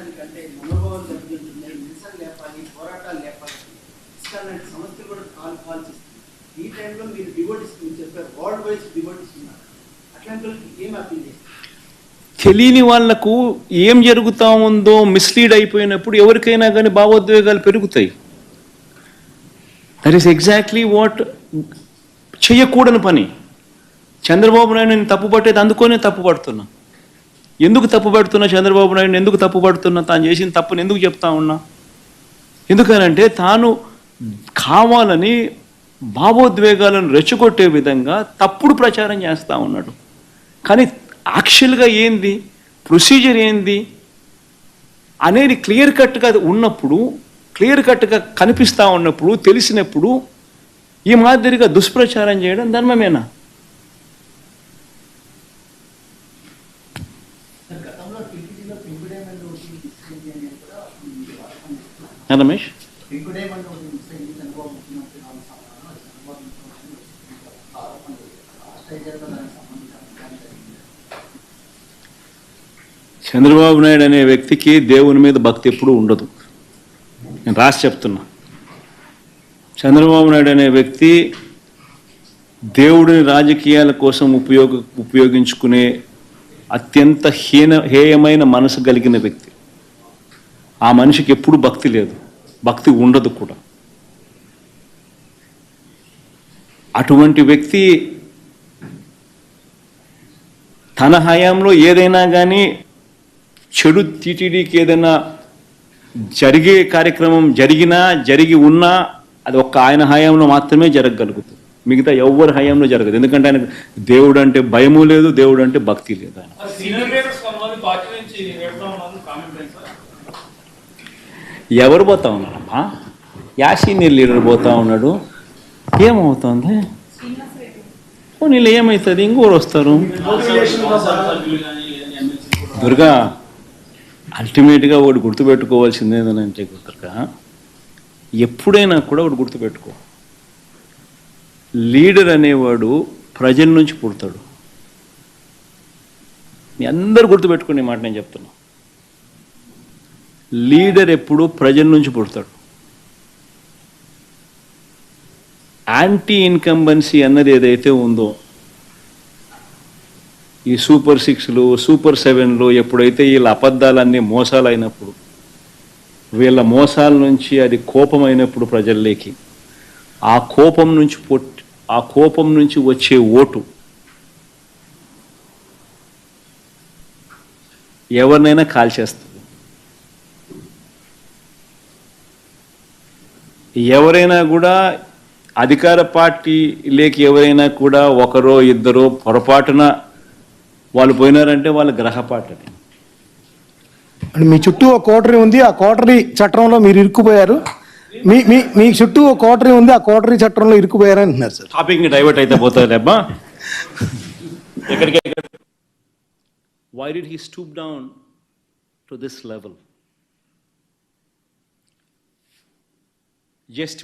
లేపడానికంటే మనోభావాలు దెబ్బతింటున్నాయి, నిరసన లేపాలి, పోరాటాలు లేపాలి, ఇస్కాన్ సమస్యలు కూడా కాల్ చేస్తుంది. ఈ టైంలో మీరు డివోటీస్ చెప్పారు, వరల్డ్ వైజ్ డివోటీస్ ఉన్నారు, అట్లాంటి వాళ్ళకి ఏం అప్పీల్ చేస్తారు? తెలియని వాళ్లకు ఏం జరుగుతూ ఉందో మిస్లీడ్ అయిపోయినప్పుడు ఎవరికైనా కానీ భావోద్వేగాలు పెరుగుతాయి. దట్ ఈస్ ఎగ్జాక్ట్లీ వాట్ చెయ్యకూడని పని. చంద్రబాబు నాయుడు నేను తప్పు పట్టేది అందుకోనే తప్పు పడుతున్నా. ఎందుకు తప్పు పడుతున్నా చంద్రబాబు నాయుడు ఎందుకు తప్పు పడుతున్నా? తాను చేసిన తప్పుని ఎందుకు చెప్తా ఉన్నా? ఎందుకనంటే తాను కావాలని భావోద్వేగాలను రెచ్చగొట్టే విధంగా తప్పుడు ప్రచారం చేస్తూ ఉన్నాడు. కానీ యాక్చువల్గా ఏంది, ప్రొసీజర్ ఏంది అనేది క్లియర్ కట్గా ఉన్నప్పుడు, క్లియర్ కట్గా కనిపిస్తూ ఉన్నప్పుడు, తెలిసినప్పుడు ఈ మాదిరిగా దుష్ప్రచారం చేయడం ధర్మమేనా? రమేష్, చంద్రబాబు నాయుడు అనే వ్యక్తికి దేవుని మీద భక్తి ఎప్పుడూ ఉండదు. నేను రాసి చెప్తున్నా. చంద్రబాబు నాయుడు అనే వ్యక్తి దేవుడిని రాజకీయాల కోసం ఉపయోగించుకునే అత్యంత హేయమైన మనసు కలిగిన వ్యక్తి. ఆ మనిషికి ఎప్పుడు భక్తి లేదు, భక్తి ఉండదు కూడా. అటువంటి వ్యక్తి తన హయాంలో ఏదైనా కానీ చెడు టీటీడీకి ఏదైనా జరిగే కార్యక్రమం జరిగి ఉన్నా అది ఒక్క ఆయన హయాంలో మాత్రమే జరగగలుగుతుంది. మిగతా ఎవరి హయాంలో జరగదు. ఎందుకంటే ఆయన దేవుడు అంటే భయము లేదు, దేవుడు అంటే భక్తి లేదు. ఆయన ఎవరు పోతా ఉన్నారమ్మా? యా సీనియర్ లీడర్ పోతా ఉన్నాడు. ఏమవుతుంది? నీళ్ళు ఏమవుతుంది? ఇంకోరు వస్తారు. దుర్గా, అల్టిమేట్గా ఒకటి గుర్తుపెట్టుకోవాల్సింది ఏంటంటే దుర్గా, ఎప్పుడైనా కూడా ఒకటి గుర్తుపెట్టుకో, లీడర్ అనేవాడు ప్రజల నుంచి పుడతాడు. మీ అందరూ గుర్తుపెట్టుకునే మాట నేను చెప్తున్నా. లీడర్ ఎప్పుడు ప్రజల నుంచి పుడతాడు. యాంటీ ఇన్కంబెన్సీ అన్నది ఏదైతే ఉందో, ఈ సూపర్ 6లు, సూపర్ 7లు ఎప్పుడైతే వీళ్ళ అబద్ధాలన్నీ మోసాలు అయినప్పుడు, వీళ్ళ మోసాల నుంచి అది కోపమైనప్పుడు ప్రజల్లోకి, ఆ కోపం నుంచి వచ్చే ఓటు ఎవరినైనా కాల్చేస్తుంది. ఎవరైనా కూడా అధికార పార్టీలోకి ఎవరైనా కూడా ఒకరో ఇద్దరో పొరపాటున వాళ్ళు పోయినారంటే వాళ్ళ గ్రహపాటది. మీ చుట్టూ ఒక కోటరీ ఉంది, ఆ కోటరీ చట్టంలో మీరు ఇరుక్కుపోయారు. మీ చుట్టూ ఒక కోటరీ ఉంది, ఆ కోటరీ చట్టంలో ఇరుక్కుపోయారు అంటున్నారు సార్. టాపిక్ డైవర్ట్ అయితే పోతుంది అబ్బా. ఎక్కడికి why did he stoop down to this level? Just